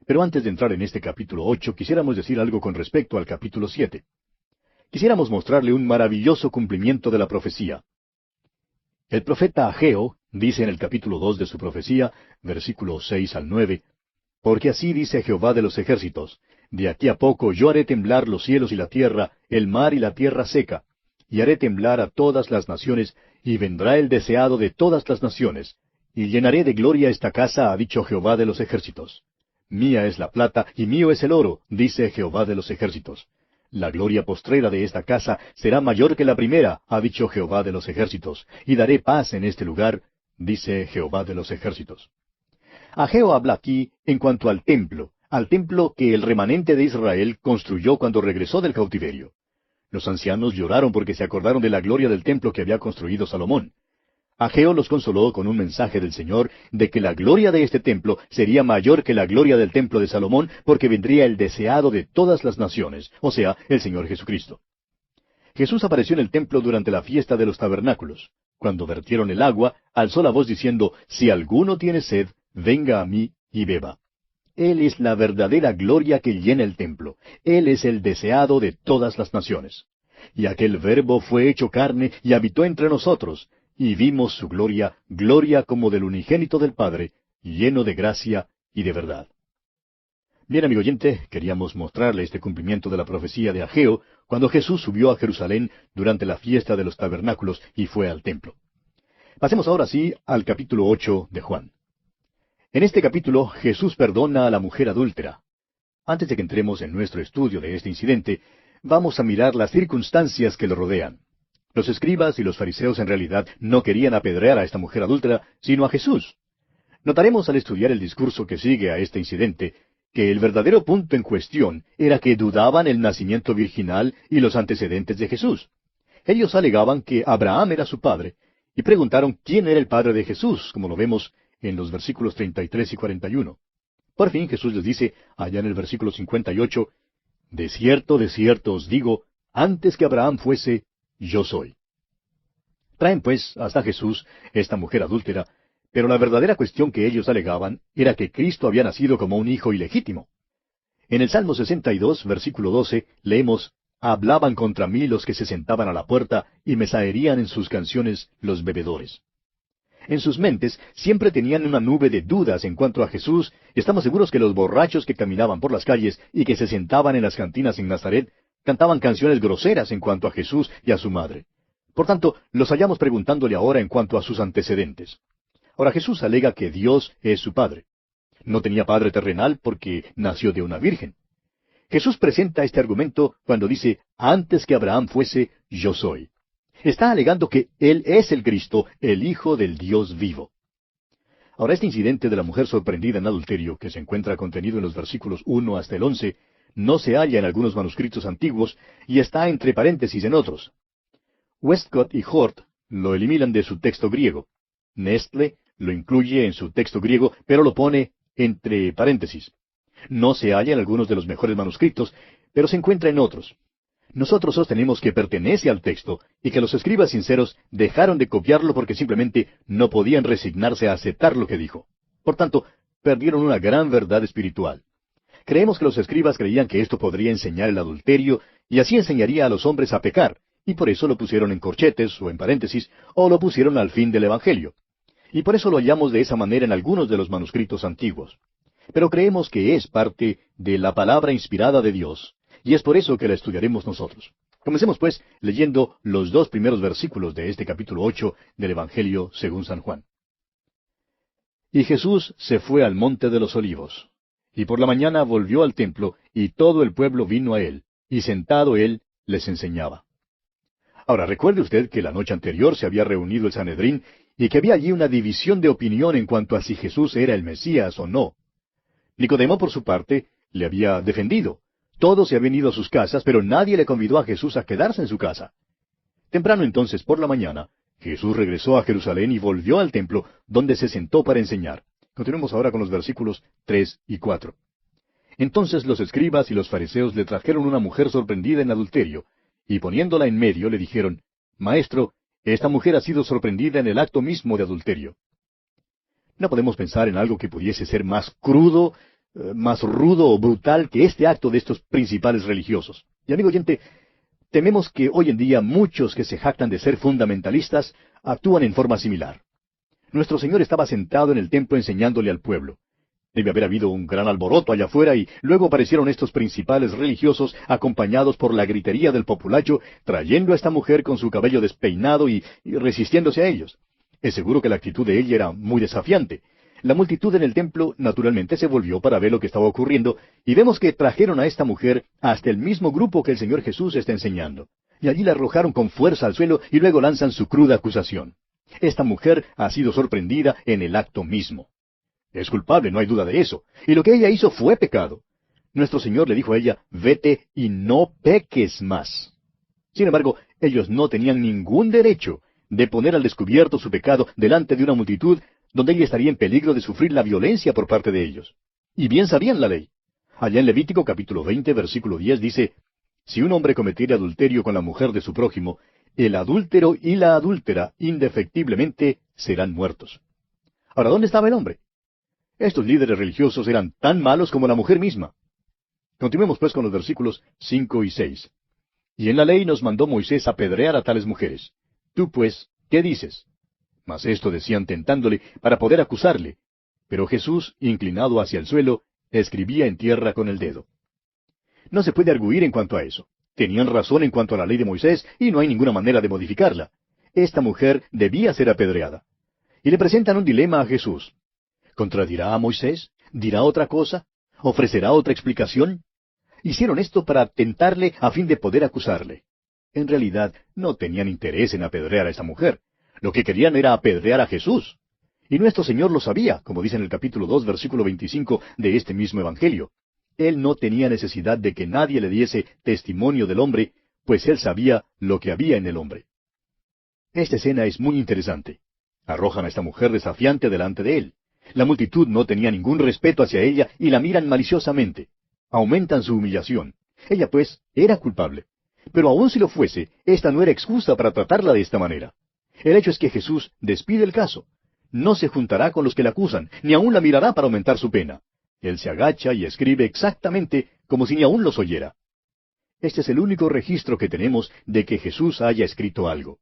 Pero antes de entrar en este capítulo 8, quisiéramos decir algo con respecto al capítulo 7. Quisiéramos mostrarle un maravilloso cumplimiento de la profecía. El profeta Ageo dice en el capítulo 2 de su profecía, versículos 6 al 9, porque así dice Jehová de los ejércitos, de aquí a poco yo haré temblar los cielos y la tierra, el mar y la tierra seca, y haré temblar a todas las naciones, y vendrá el deseado de todas las naciones, y llenaré de gloria esta casa, ha dicho Jehová de los ejércitos. Mía es la plata, y mío es el oro, dice Jehová de los ejércitos. La gloria postrera de esta casa será mayor que la primera, ha dicho Jehová de los ejércitos, y daré paz en este lugar, dice Jehová de los ejércitos. Ageo habla aquí en cuanto al templo que el remanente de Israel construyó cuando regresó del cautiverio. Los ancianos lloraron porque se acordaron de la gloria del templo que había construido Salomón. Ageo los consoló con un mensaje del Señor de que la gloria de este templo sería mayor que la gloria del templo de Salomón, porque vendría el deseado de todas las naciones, o sea, el Señor Jesucristo. Jesús apareció en el templo durante la fiesta de los tabernáculos. Cuando vertieron el agua, alzó la voz diciendo, si alguno tiene sed, venga a mí y beba. Él es la verdadera gloria que llena el templo. Él es el deseado de todas las naciones. Y aquel Verbo fue hecho carne y habitó entre nosotros, y vimos su gloria, gloria como del unigénito del Padre, lleno de gracia y de verdad. Bien, amigo oyente, queríamos mostrarle este cumplimiento de la profecía de Ageo, cuando Jesús subió a Jerusalén durante la fiesta de los tabernáculos y fue al templo. Pasemos ahora sí al capítulo 8 de Juan. En este capítulo Jesús perdona a la mujer adúltera. Antes de que entremos en nuestro estudio de este incidente, vamos a mirar las circunstancias que lo rodean. Los escribas y los fariseos en realidad no querían apedrear a esta mujer adúltera, sino a Jesús. Notaremos al estudiar el discurso que sigue a este incidente, que el verdadero punto en cuestión era que dudaban el nacimiento virginal y los antecedentes de Jesús. Ellos alegaban que Abraham era su padre, y preguntaron quién era el padre de Jesús, como lo vemos en los versículos 33 y 41. Por fin Jesús les dice, allá en el versículo 58, de cierto os digo, antes que Abraham fuese, yo soy. Traen pues hasta Jesús esta mujer adúltera, pero la verdadera cuestión que ellos alegaban era que Cristo había nacido como un hijo ilegítimo. En el Salmo 62, versículo 12, leemos, hablaban contra mí los que se sentaban a la puerta, y me zaherían en sus canciones los bebedores. En sus mentes siempre tenían una nube de dudas en cuanto a Jesús, y estamos seguros que los borrachos que caminaban por las calles y que se sentaban en las cantinas en Nazaret, cantaban canciones groseras en cuanto a Jesús y a su madre. Por tanto, los hallamos preguntándole ahora en cuanto a sus antecedentes. Ahora Jesús alega que Dios es su Padre. No tenía padre terrenal porque nació de una virgen. Jesús presenta este argumento cuando dice, antes que Abraham fuese, yo soy. Está alegando que Él es el Cristo, el Hijo del Dios vivo. Ahora, este incidente de la mujer sorprendida en adulterio, que se encuentra contenido en los versículos 1 hasta el 11, no se halla en algunos manuscritos antiguos y está entre paréntesis en otros. Westcott y Hort lo eliminan de su texto griego. Nestle lo incluye en su texto griego, pero lo pone entre paréntesis. No se halla en algunos de los mejores manuscritos, pero se encuentra en otros. Nosotros sostenemos que pertenece al texto y que los escribas sinceros dejaron de copiarlo porque simplemente no podían resignarse a aceptar lo que dijo. Por tanto, perdieron una gran verdad espiritual. Creemos que los escribas creían que esto podría enseñar el adulterio y así enseñaría a los hombres a pecar, y por eso lo pusieron en corchetes o en paréntesis, o lo pusieron al fin del Evangelio. Y por eso lo hallamos de esa manera en algunos de los manuscritos antiguos. Pero creemos que es parte de la palabra inspirada de Dios, y es por eso que la estudiaremos nosotros. Comencemos pues leyendo los 2 primeros versículos de este capítulo 8 del Evangelio según San Juan. Y Jesús se fue al monte de los olivos, y por la mañana volvió al templo, y todo el pueblo vino a él, y sentado él les enseñaba. Ahora, recuerde usted que la noche anterior se había reunido el Sanedrín, y que había allí una división de opinión en cuanto a si Jesús era el Mesías o no. Nicodemo, por su parte, le había defendido. Todos se habían ido a sus casas, pero nadie le convidó a Jesús a quedarse en su casa. Temprano entonces, por la mañana, Jesús regresó a Jerusalén y volvió al templo, donde se sentó para enseñar. Continuemos ahora con los versículos 3 y 4. Entonces los escribas y los fariseos le trajeron una mujer sorprendida en adulterio, y poniéndola en medio le dijeron, Maestro, esta mujer ha sido sorprendida en el acto mismo de adulterio. No podemos pensar en algo que pudiese ser más crudo más rudo o brutal que este acto de estos principales religiosos. Y amigo oyente, tememos que hoy en día muchos que se jactan de ser fundamentalistas actúan en forma similar. Nuestro Señor estaba sentado en el templo enseñándole al pueblo. Debe haber habido un gran alboroto allá afuera y luego aparecieron estos principales religiosos acompañados por la gritería del populacho, trayendo a esta mujer con su cabello despeinado y resistiéndose a ellos. Es seguro que la actitud de ella era muy desafiante. La multitud en el templo naturalmente se volvió para ver lo que estaba ocurriendo y vemos que trajeron a esta mujer hasta el mismo grupo que el Señor Jesús está enseñando. Y allí la arrojaron con fuerza al suelo y luego lanzan su cruda acusación. Esta mujer ha sido sorprendida en el acto mismo. Es culpable, no hay duda de eso. Y lo que ella hizo fue pecado. Nuestro Señor le dijo a ella, vete y no peques más. Sin embargo, ellos no tenían ningún derecho de poner al descubierto su pecado delante de una multitud donde ella estaría en peligro de sufrir la violencia por parte de ellos. Y bien sabían la ley. Allá en Levítico capítulo 20, versículo 10 dice, si un hombre cometiere adulterio con la mujer de su prójimo, el adúltero y la adúltera indefectiblemente serán muertos. Ahora, ¿dónde estaba el hombre? Estos líderes religiosos eran tan malos como la mujer misma. Continuemos pues con los versículos 5 y 6. Y en la ley nos mandó Moisés apedrear a tales mujeres. Tú pues, ¿qué dices? Mas esto decían tentándole para poder acusarle. Pero Jesús, inclinado hacia el suelo, escribía en tierra con el dedo. No se puede arguir en cuanto a eso. Tenían razón en cuanto a la ley de Moisés y no hay ninguna manera de modificarla. Esta mujer debía ser apedreada. Y le presentan un dilema a Jesús. ¿Contradirá a Moisés? ¿Dirá otra cosa? ¿Ofrecerá otra explicación? Hicieron esto para tentarle a fin de poder acusarle. En realidad, no tenían interés en apedrear a esta mujer. Lo que querían era apedrear a Jesús. Y nuestro Señor lo sabía, como dice en el capítulo 2, versículo 25 de este mismo Evangelio. Él no tenía necesidad de que nadie le diese testimonio del hombre, pues él sabía lo que había en el hombre. Esta escena es muy interesante. Arrojan a esta mujer desafiante delante de él. La multitud no tenía ningún respeto hacia ella y la miran maliciosamente. Aumentan su humillación. Ella, pues, era culpable. Pero aun si lo fuese, esta no era excusa para tratarla de esta manera. El hecho es que Jesús despide el caso. No se juntará con los que la acusan, ni aun la mirará para aumentar su pena. Él se agacha y escribe exactamente como si ni aun los oyera. Este es el único registro que tenemos de que Jesús haya escrito algo.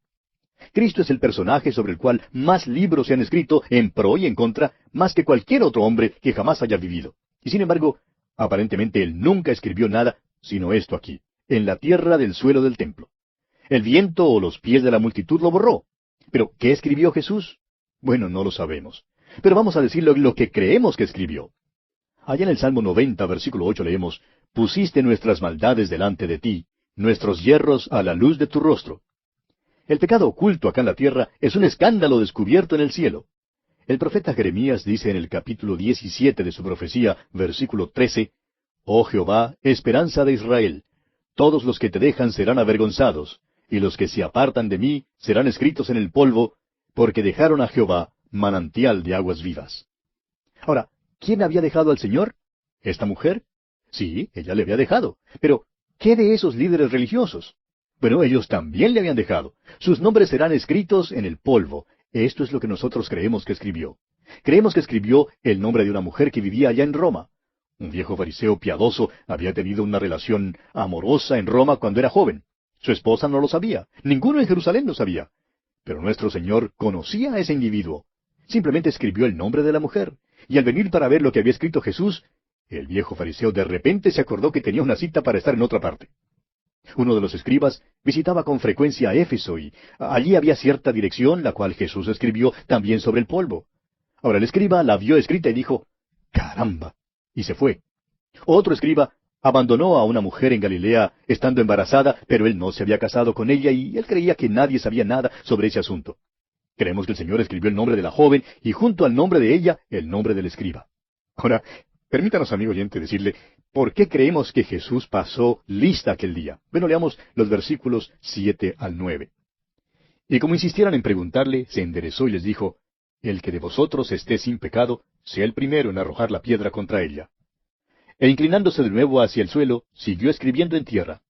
Cristo es el personaje sobre el cual más libros se han escrito en pro y en contra, más que cualquier otro hombre que jamás haya vivido. Y sin embargo, aparentemente él nunca escribió nada, sino esto aquí, en la tierra del suelo del templo. El viento o los pies de la multitud lo borró. ¿Pero qué escribió Jesús? Bueno, no lo sabemos. Pero vamos a decirlo lo que creemos que escribió. Allá en el Salmo 90, versículo 8 leemos, pusiste nuestras maldades delante de ti, nuestros yerros a la luz de tu rostro. El pecado oculto acá en la tierra es un escándalo descubierto en el cielo. El profeta Jeremías dice en el capítulo 17 de su profecía, versículo 13, Oh Jehová, esperanza de Israel, todos los que te dejan serán avergonzados, y los que se apartan de mí serán escritos en el polvo, porque dejaron a Jehová manantial de aguas vivas. Ahora, ¿quién había dejado al Señor? ¿Esta mujer? Sí, ella le había dejado. Pero, ¿qué de esos líderes religiosos? Bueno, ellos también le habían dejado. Sus nombres serán escritos en el polvo. Esto es lo que nosotros creemos que escribió. Creemos que escribió el nombre de una mujer que vivía allá en Roma. Un viejo fariseo piadoso había tenido una relación amorosa en Roma cuando era joven. Su esposa no lo sabía. Ninguno en Jerusalén lo sabía. Pero nuestro Señor conocía a ese individuo. Simplemente escribió el nombre de la mujer. Y al venir para ver lo que había escrito Jesús, el viejo fariseo de repente se acordó que tenía una cita para estar en otra parte. Uno de los escribas visitaba con frecuencia a Éfeso y allí había cierta dirección, la cual Jesús escribió también sobre el polvo. Ahora el escriba la vio escrita y dijo, ¡caramba! Y se fue. Otro escriba abandonó a una mujer en Galilea estando embarazada, pero él no se había casado con ella y él creía que nadie sabía nada sobre ese asunto. Creemos que el Señor escribió el nombre de la joven y junto al nombre de ella, el nombre del escriba. Ahora, permítanos, amigo oyente, decirle, ¿por qué creemos que Jesús pasó lista aquel día? Bueno, leamos los versículos 7 al 9. Y como insistieran en preguntarle, se enderezó y les dijo, El que de vosotros esté sin pecado, sea el primero en arrojar la piedra contra ella. E inclinándose de nuevo hacia el suelo, siguió escribiendo en tierra.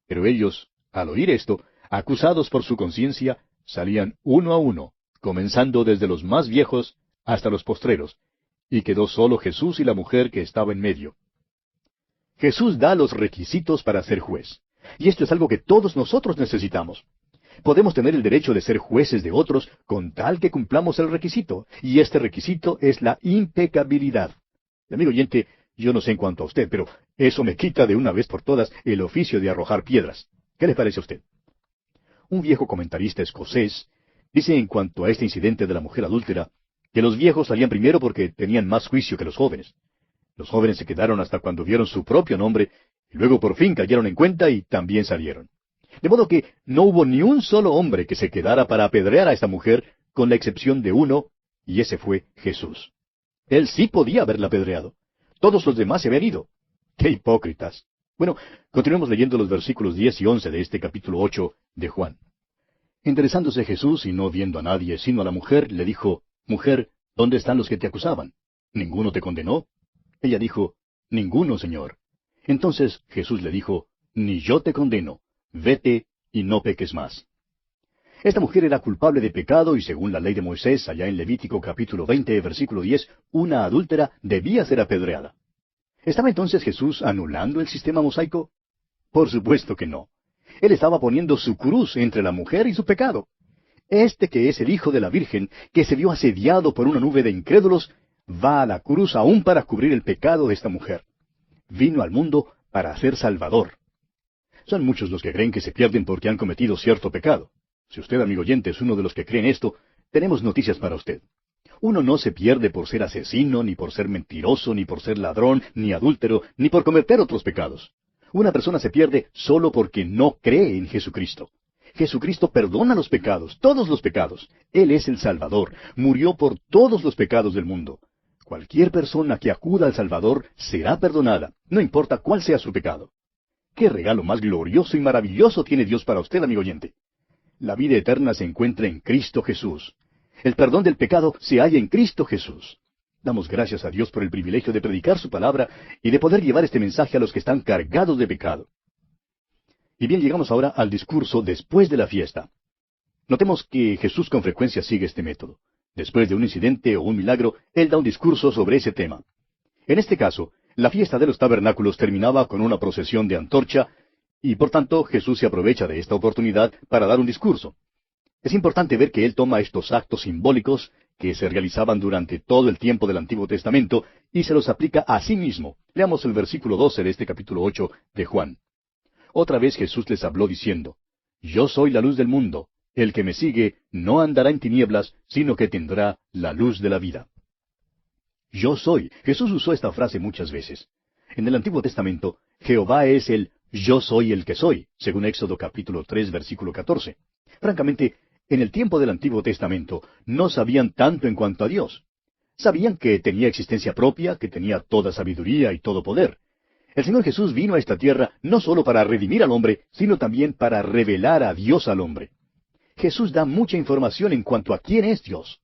Pero ellos, al oír esto, acusados por su conciencia, salían uno a uno, comenzando desde los más viejos hasta los postreros, y quedó solo Jesús y la mujer que estaba en medio. Jesús da los requisitos para ser juez. Y esto es algo que todos nosotros necesitamos. Podemos tener el derecho de ser jueces de otros con tal que cumplamos el requisito, y este requisito es la impecabilidad. Amigo oyente, yo no sé en cuanto a usted, pero eso me quita de una vez por todas el oficio de arrojar piedras. ¿Qué le parece a usted? Un viejo comentarista escocés dice en cuanto a este incidente de la mujer adúltera, que los viejos salían primero porque tenían más juicio que los jóvenes. Los jóvenes se quedaron hasta cuando vieron su propio nombre, y luego por fin cayeron en cuenta y también salieron. De modo que no hubo ni un solo hombre que se quedara para apedrear a esta mujer, con la excepción de uno, y ese fue Jesús. Él sí podía haberla apedreado. Todos los demás se habían ido. ¡Qué hipócritas! Bueno, continuemos leyendo los versículos 10 y 11 de este capítulo 8 de Juan. Enderezándose Jesús y no viendo a nadie sino a la mujer, le dijo, Mujer, ¿dónde están los que te acusaban? ¿Ninguno te condenó? Ella dijo, Ninguno, Señor. Entonces Jesús le dijo, Ni yo te condeno. Vete y no peques más. Esta mujer era culpable de pecado y según la ley de Moisés, allá en Levítico capítulo 20, versículo 10, una adúltera debía ser apedreada. ¿Estaba entonces Jesús anulando el sistema mosaico? Por supuesto que no. Él estaba poniendo su cruz entre la mujer y su pecado. Este que es el Hijo de la Virgen, que se vio asediado por una nube de incrédulos, va a la cruz aún para cubrir el pecado de esta mujer. Vino al mundo para ser Salvador. Son muchos los que creen que se pierden porque han cometido cierto pecado. Si usted, amigo oyente, es uno de los que creen esto, tenemos noticias para usted. Uno no se pierde por ser asesino, ni por ser mentiroso, ni por ser ladrón, ni adúltero, ni por cometer otros pecados. Una persona se pierde solo porque no cree en Jesucristo. Jesucristo perdona los pecados, todos los pecados. Él es el Salvador, murió por todos los pecados del mundo. Cualquier persona que acuda al Salvador será perdonada, no importa cuál sea su pecado. ¡Qué regalo más glorioso y maravilloso tiene Dios para usted, amigo oyente! La vida eterna se encuentra en Cristo Jesús. El perdón del pecado se halla en Cristo Jesús. Damos gracias a Dios por el privilegio de predicar su palabra y de poder llevar este mensaje a los que están cargados de pecado. Y bien, llegamos ahora al discurso después de la fiesta. Notemos que Jesús con frecuencia sigue este método. Después de un incidente o un milagro, Él da un discurso sobre ese tema. En este caso, la fiesta de los tabernáculos terminaba con una procesión de antorcha, y por tanto Jesús se aprovecha de esta oportunidad para dar un discurso. Es importante ver que Él toma estos actos simbólicos que se realizaban durante todo el tiempo del Antiguo Testamento y se los aplica a sí mismo. Leamos el versículo 12 de este capítulo 8 de Juan. Otra vez Jesús les habló diciendo, Yo soy la luz del mundo. El que me sigue no andará en tinieblas, sino que tendrá la luz de la vida. Yo soy. Jesús usó esta frase muchas veces. En el Antiguo Testamento, Jehová es el Yo soy el que soy, según Éxodo capítulo 3, versículo 14. Francamente, en el tiempo del Antiguo Testamento no sabían tanto en cuanto a Dios. Sabían que tenía existencia propia, que tenía toda sabiduría y todo poder. El Señor Jesús vino a esta tierra no solo para redimir al hombre, sino también para revelar a Dios al hombre. Jesús da mucha información en cuanto a quién es Dios.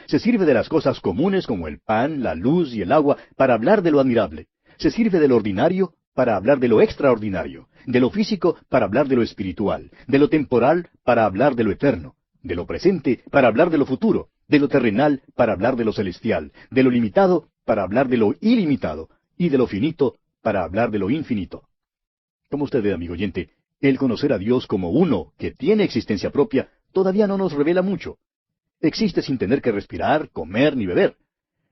Se sirve de las cosas comunes como el pan, la luz y el agua para hablar de lo admirable. Se sirve de lo ordinario para hablar de lo extraordinario, de lo físico para hablar de lo espiritual, de lo temporal para hablar de lo eterno, de lo presente para hablar de lo futuro, de lo terrenal para hablar de lo celestial, de lo limitado para hablar de lo ilimitado, y de lo finito para hablar de lo infinito. Como usted ve, amigo oyente, el conocer a Dios como uno que tiene existencia propia todavía no nos revela mucho. Existe sin tener que respirar, comer ni beber.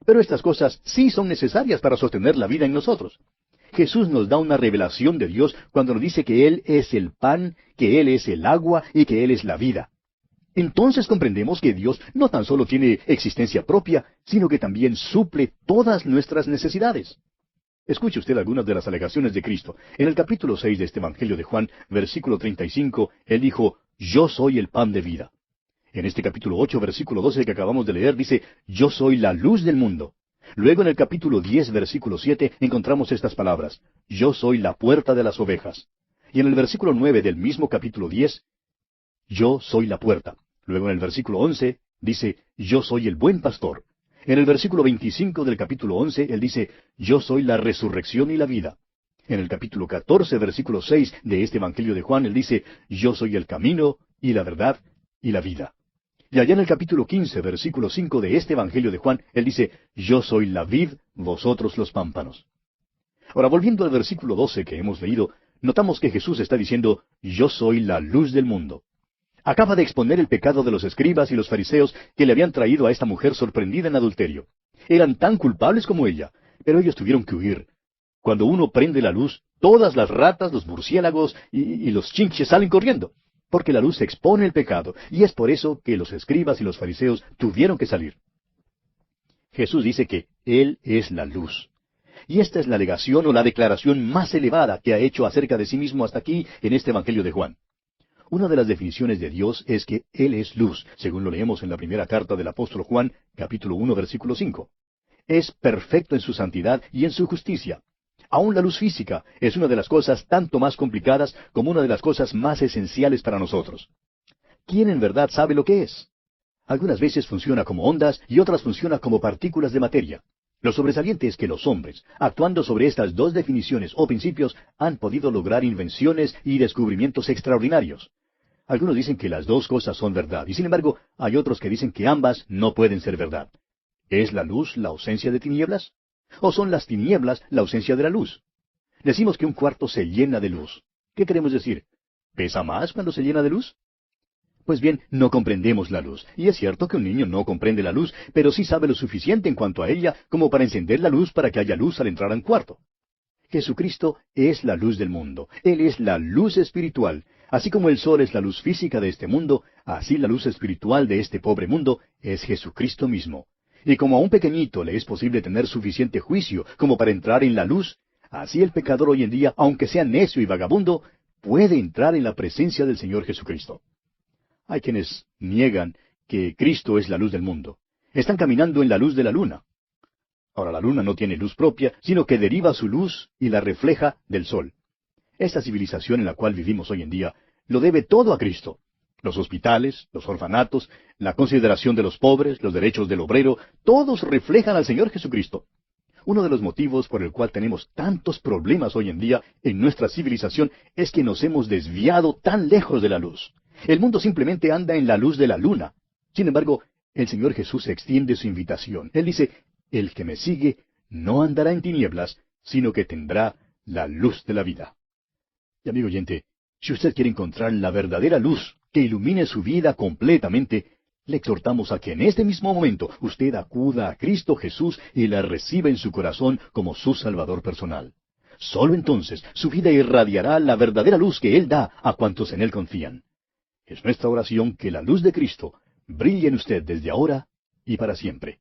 Pero estas cosas sí son necesarias para sostener la vida en nosotros. Jesús nos da una revelación de Dios cuando nos dice que Él es el pan, que Él es el agua y que Él es la vida. Entonces comprendemos que Dios no tan solo tiene existencia propia, sino que también suple todas nuestras necesidades. Escuche usted algunas de las alegaciones de Cristo. En el capítulo 6 de este Evangelio de Juan, versículo 35, Él dijo, Yo soy el pan de vida. En este capítulo 8, versículo 12 que acabamos de leer, dice, Yo soy la luz del mundo. Luego en el capítulo 10, versículo 7, encontramos estas palabras, Yo soy la puerta de las ovejas. Y en el versículo 9 del mismo capítulo 10, Yo soy la puerta. Luego en el versículo 11, dice, Yo soy el buen pastor. En el versículo 25 del capítulo 11, Él dice, Yo soy la resurrección y la vida. En el capítulo 14, versículo 6 de este Evangelio de Juan, Él dice, Yo soy el camino y la verdad y la vida. Y allá en el capítulo 15, versículo 5 de este Evangelio de Juan, él dice, yo soy la vid, vosotros los pámpanos. Ahora, volviendo al versículo 12 que hemos leído, notamos que Jesús está diciendo, yo soy la luz del mundo. Acaba de exponer el pecado de los escribas y los fariseos que le habían traído a esta mujer sorprendida en adulterio. Eran tan culpables como ella, pero ellos tuvieron que huir. Cuando uno prende la luz, todas las ratas, los murciélagos y los chinches salen corriendo, porque la luz expone el pecado, y es por eso que los escribas y los fariseos tuvieron que salir. Jesús dice que Él es la luz. Y esta es la alegación o la declaración más elevada que ha hecho acerca de sí mismo hasta aquí en este Evangelio de Juan. Una de las definiciones de Dios es que Él es luz, según lo leemos en la primera carta del apóstol Juan, capítulo 1, versículo 5. Es perfecto en su santidad y en su justicia. Aún la luz física es una de las cosas tanto más complicadas como una de las cosas más esenciales para nosotros. ¿Quién en verdad sabe lo que es? Algunas veces funciona como ondas y otras funciona como partículas de materia. Lo sobresaliente es que los hombres, actuando sobre estas dos definiciones o principios, han podido lograr invenciones y descubrimientos extraordinarios. Algunos dicen que las dos cosas son verdad, y sin embargo hay otros que dicen que ambas no pueden ser verdad. ¿Es la luz la ausencia de tinieblas? ¿O son las tinieblas la ausencia de la luz? Decimos que un cuarto se llena de luz. ¿Qué queremos decir? ¿Pesa más cuando se llena de luz? Pues bien, no comprendemos la luz. Y es cierto que un niño no comprende la luz, pero sí sabe lo suficiente en cuanto a ella como para encender la luz para que haya luz al entrar a un cuarto. Jesucristo es la luz del mundo. Él es la luz espiritual. Así como el sol es la luz física de este mundo, así la luz espiritual de este pobre mundo es Jesucristo mismo. Y como a un pequeñito le es posible tener suficiente juicio como para entrar en la luz, así el pecador hoy en día, aunque sea necio y vagabundo, puede entrar en la presencia del Señor Jesucristo. Hay quienes niegan que Cristo es la luz del mundo. Están caminando en la luz de la luna. Ahora, la luna no tiene luz propia, sino que deriva su luz y la refleja del sol. Esta civilización en la cual vivimos hoy en día lo debe todo a Cristo. Los hospitales, los orfanatos, la consideración de los pobres, los derechos del obrero, todos reflejan al Señor Jesucristo. Uno de los motivos por el cual tenemos tantos problemas hoy en día en nuestra civilización es que nos hemos desviado tan lejos de la luz. El mundo simplemente anda en la luz de la luna. Sin embargo, el Señor Jesús extiende su invitación. Él dice, el que me sigue no andará en tinieblas, sino que tendrá la luz de la vida. Y amigo oyente, si usted quiere encontrar la verdadera luz que ilumine su vida completamente, le exhortamos a que en este mismo momento usted acuda a Cristo Jesús y la reciba en su corazón como su Salvador personal. Solo entonces su vida irradiará la verdadera luz que Él da a cuantos en Él confían. Es nuestra oración que la luz de Cristo brille en usted desde ahora y para siempre.